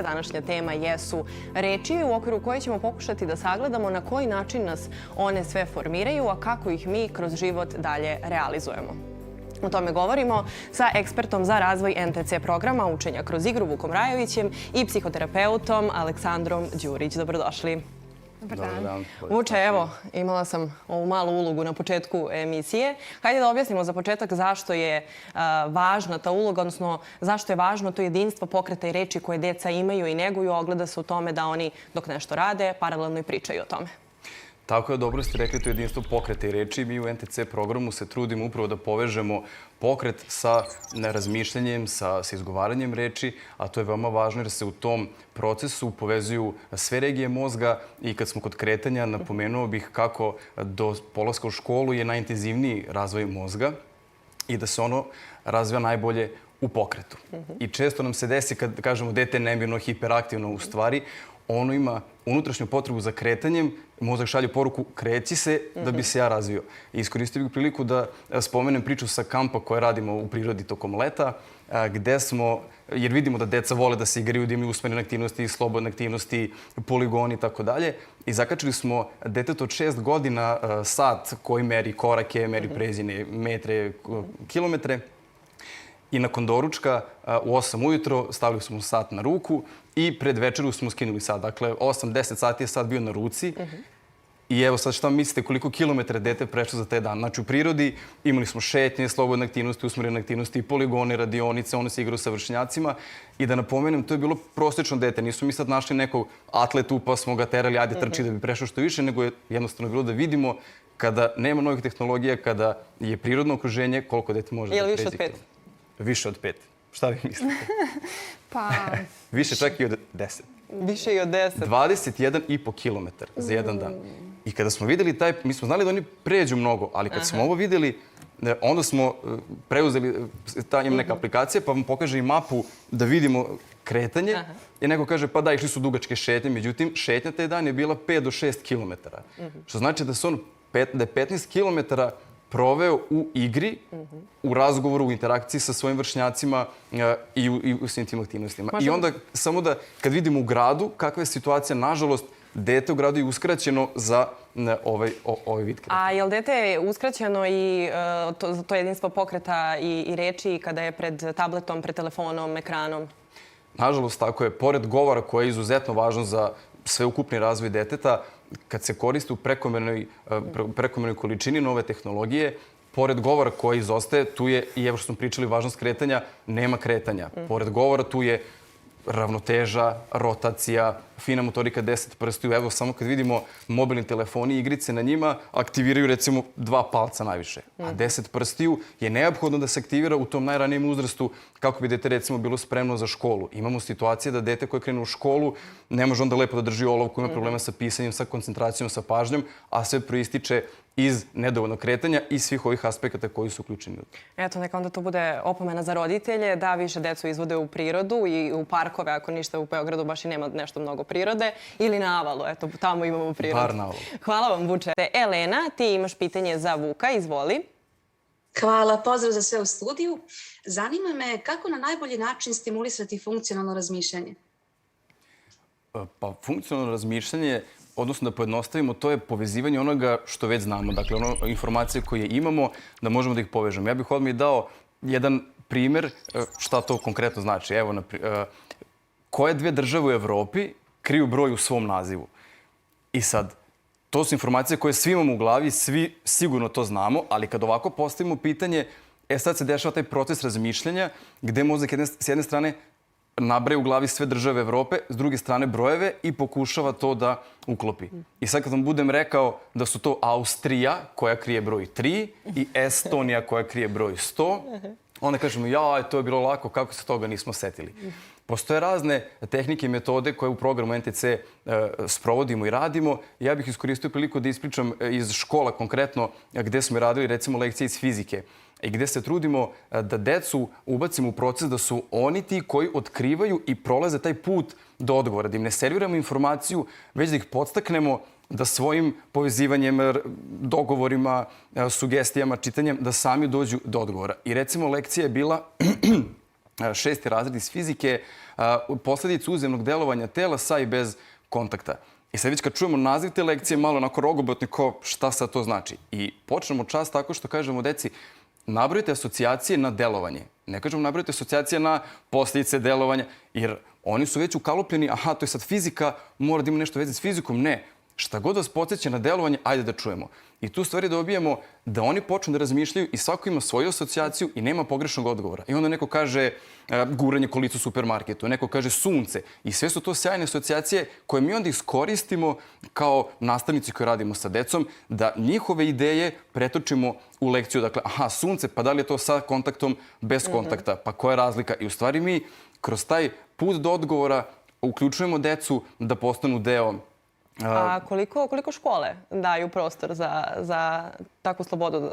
Današnja tema jesu reči u okviru koje ćemo pokušati da sagledamo na koji način nas one sve formiraju, a kako ih mi kroz život dalje realizujemo. O tome govorimo sa ekspertom za razvoj NTC programa učenja kroz igru Vukom Rajovićem i psihoterapeutom Aleksandrom Đurić. Dobrodošli. Dobar dan. Vuče, evo, imala sam ovu malu ulogu na početku emisije. Hajde da objasnimo za početak zašto je važna ta uloga, odnosno zašto je važno to jedinstvo pokreta i reči koje deca imaju i neguju. Ogleda se u tome da oni dok nešto rade, paralelno i pričaju o tome. Tako je, dobro ste rekli, to jedinstvo pokreta i reči. Mi u NTC programu se trudimo upravo da povežemo pokret sa razmišljanjem, sa izgovaranjem reči, a to je veoma važno jer se u tom procesu povezuju sve regije mozga i kad smo kod kretanja, napomenuo bih kako do polaska u školu je najintenzivniji razvoj mozga i da se ono razvija najbolje u pokretu. I često nam se desi kad kažemo dete nemirno, hiperaktivno u stvari, ono ima unutrašnju potrebu za kretanjem, mozak šalje poruku kreći se da bi se ja razvio. Iskoristio bih priliku da spomenem priču sa kampa koje radimo u prirodi tokom leta, gde smo, jer vidimo da deca vole da se igraju, da imaju usmerene aktivnosti, slobodne aktivnosti, poligoni i tako dalje. I zakačili smo detetu od 6 godina sat koji meri korake, meri prezine, metre, kilometre. I nakon doručka u 8 ujutro stavili smo sat na ruku i pred večeru smo skinuli sat. Dakle, 8-10 sati je sat bio na ruci. I evo sad šta mislite koliko kilometra dete prešlo za taj dan. Znači u prirodi imali smo šetnje, slobodne aktivnosti, usmerene aktivnosti, poligone, radionice, one se igraju sa vršnjacima. I da napomenem, to je bilo prosječno dete. Nisu mi sad našli nekog atletu pa smo ga terali, ajde trči da bi prešao što više, nego je jednostavno bilo da vidimo kada nema novih tehnologija, kada je prirodno okruženje, koliko dete može da pređe. Je li više od 5? Više od 5. Šta vi mislite? Pa... Više čak i od 10. Više i od 10. 21,5 kilometar za jedan dan. I kada smo videli taj, mi smo znali da oni pređu mnogo, ali kad smo ovo videli, onda smo preuzeli, ima neka aplikacija pa vam pokaže i mapu da vidimo kretanje. I neko kaže pa da, išli su dugačke šetnje, međutim šetnja taj dan je bila 5 do 6 kilometara. Što znači da je 15 kilometara proveo u igri, u razgovoru, u interakciji sa svojim vršnjacima i u svim tim aktivnostima. I onda samo da, kad vidimo u gradu, kakva je situacija, nažalost, dete u gradu je uskraćeno za ovaj vid kretanja. A je li dete uskraćeno i to jedinstvo pokreta i reči kada je pred tabletom, pred telefonom, ekranom? Nažalost, tako je. Pored govora koji je izuzetno važan za sveukupni razvoj deteta, kad se koriste u prekomernoj količini nove tehnologije, pored govora koji izostaje, tu je, i evo što smo pričali, važnost kretanja, nema kretanja. Pored govora tu je ravnoteža, rotacija, fina motorika 10 prstiju. Evo, samo kad vidimo mobilni telefoni i igrice na njima, aktiviraju recimo 2 palca najviše. A 10 prstiju je neophodno da se aktivira u tom najranijem uzrastu kako bi dete recimo bilo spremno za školu. Imamo situacije da dete koje krene u školu ne može onda lepo da drži olovku, ima problema sa pisanjem, sa koncentracijom, sa pažnjom, a sve proističe iz nedovoljnog kretanja i svih ovih aspekata koji su uključeni u to. Eto, neka onda to bude opomena za roditelje da više decu izvode u prirodu i u parkove, ako ništa u Beogradu baš i nema nešto mnogo prirode, ili na Avalu, eto, tamo imamo prirodu. Bar na Avalu. Hvala vam, Vuče. Elena, ti imaš pitanje za Vuka, izvoli. Hvala, pozdrav za sve u studiju. Zanima me kako na najbolji način stimulisati funkcionalno razmišljanje? Pa, funkcionalno razmišljanje, odnosno da pojednostavimo, to je povezivanje onoga što već znamo. Dakle, ono informacije koje imamo, da možemo da ih povežemo. Ja bih odmah i dao jedan primer šta to konkretno znači. Evo, koje 2 države u Evropi kriju broj u svom nazivu? I sad, to su informacije koje svi imamo u glavi, svi sigurno to znamo, ali kad ovako postavimo pitanje, sad se dešava taj proces razmišljanja gde mozak s jedne strane nabraje u glavi sve države Evrope, s druge strane brojeve i pokušava to da uklopi. I sad kad vam budem rekao da su to Austrija koja krije broj 3 i Estonija koja krije broj 100, onda kažemo jaj, to je bilo lako, kako se toga nismo setili. Postoje razne tehnike i metode koje u programu NTC sprovodimo i radimo. Ja bih iskoristio priliku da ispričam iz škola konkretno gde smo radili recimo lekcije iz fizike i gde se trudimo da decu ubacimo u proces da su oni ti koji otkrivaju i prolaze taj put do odgovora, da im ne serviramo informaciju, već da ih podstaknemo da svojim povezivanjem, dogovorima, sugestijama, čitanjem, da sami dođu do odgovora. I recimo lekcija je bila 6. razred iz fizike, posledice uzemnog delovanja tela sa i bez kontakta. I sad već kad čujemo naziv te lekcije, malo onako rogobotni, kao šta sad to znači. I počnemo čas tako što kažemo deci, nabrojite asocijacije na delovanje. Ne kažemo nabrojite asocijacije na posljedice delovanja, jer oni su već ukalupljeni, aha, to je sad fizika, mora da ima nešto veze s fizikom. Ne. Šta god vas podsjeća na delovanje, ajde da čujemo. I tu stvari dobijemo da oni počnu da razmišljaju i svako ima svoju asocijaciju i nema pogrešnog odgovora. I onda neko kaže guranje kolica u supermarketu, neko kaže sunce. I sve su to sjajne asocijacije koje mi onda iskoristimo kao nastavnici koji radimo sa decom, da njihove ideje pretočimo u lekciju. Dakle, aha, sunce, pa da li je to sa kontaktom, bez kontakta, pa koja je razlika? I u stvari mi kroz taj put do odgovora uključujemo decu da postanu deo. A koliko škole daju prostor za takvu slobodu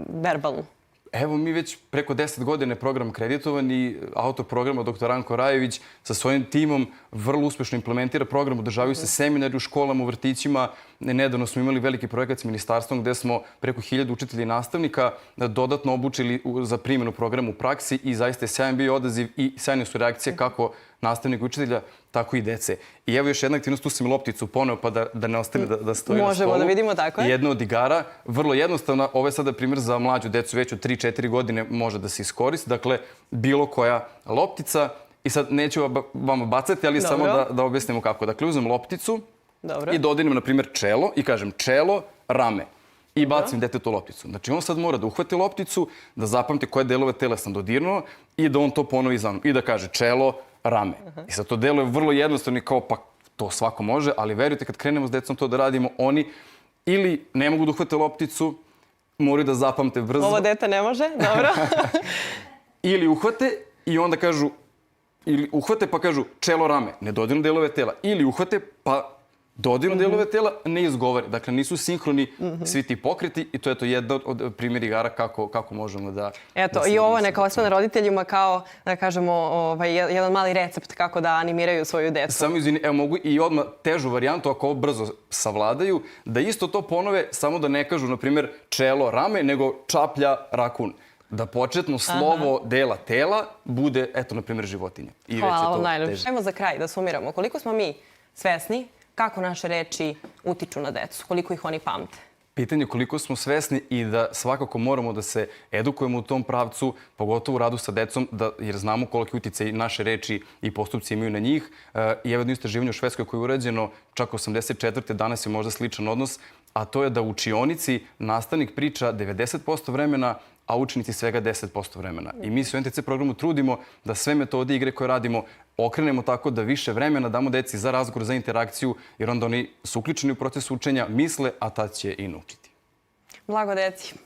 verbalnu? Evo, mi već preko 10 godina program kreditovan i autor programa dr. Ranko Rajević sa svojim timom vrlo uspešno implementira program. Održavaju se seminari u školama, u vrtićima. Nedavno smo imali veliki projekat s ministarstvom gde smo preko 1000 učitelja i nastavnika dodatno obučili za primjenu programa u praksi i zaista je sjajan bio odaziv i sjajne su reakcije kako nastavnika i učitelja, tako i dece. I evo još jedna aktivnost, tu sam i lopticu poneo pa da ne ostane da stoji na stolu. Možemo da vidimo, tako je. Jedna od igara, vrlo jednostavna. Ovo je sada primjer za mlađu decu, već od 3-4 godine može da se iskoristi. Dakle, bilo koja loptica. I sad neću vama bacati, ali samo da objasnimo kako. Dakle, uzmem lopticu i dodirnem, na primjer, čelo i kažem čelo, rame. I bacim detetu lopticu. Znači, on sad mora da uhvati lopticu, da zapamti koje delove tela sam dodirnuo i da on to ponovi za mnom. I da kaže čelo, rame. I sad to deluje vrlo jednostavno i kao pa to svako može, ali verujte kad krenemo s decom to da radimo, oni ili ne mogu da uhvate lopticu, moraju da zapamte brzo. Ovo dete ne može, dobro. Ili uhvate i onda kažu, ili uhvate pa kažu čelo, rame, ne dodirnu delove tela. Ili uhvate pa dodirnu delove tela, ne izgovore. Dakle, nisu sinhroni svi ti pokreti i to je to jedna od primjera igara kako možemo da... Eto, i ovo neka osvane roditeljima kao, da kažemo, jedan mali recept kako da animiraju svoju decu. Samo izvini, evo mogu i odmah težu varijantu, ako ovo brzo savladaju, da isto to ponove, samo da ne kažu, na primjer, čelo, rame, nego čaplja, rakun. Da početno slovo dela tela bude, eto, na primjer, životinja. Hvala vam najljepše. Ajmo za kraj da sumiramo. Koliko smo mi svesni kako naše reči utiču na decu? Koliko ih oni pamte? Pitanje koliko smo svesni i da svakako moramo da se edukujemo u tom pravcu, pogotovo u radu sa decom, jer znamo koliki uticaj naše reči i postupci imaju na njih. I evo jedno istraživanje u Švedskoj koje je urađeno čak 84. danas je možda sličan odnos, a to je da u učionici nastavnik priča 90% vremena, a učenici svega 10% vremena. I mi se u NTC programu trudimo da sve metode igre koje radimo okrenemo tako da više vremena damo deci za razgovor, za interakciju, jer onda oni su uključeni u proces učenja, misle, a tad će i naučiti. Blago deci.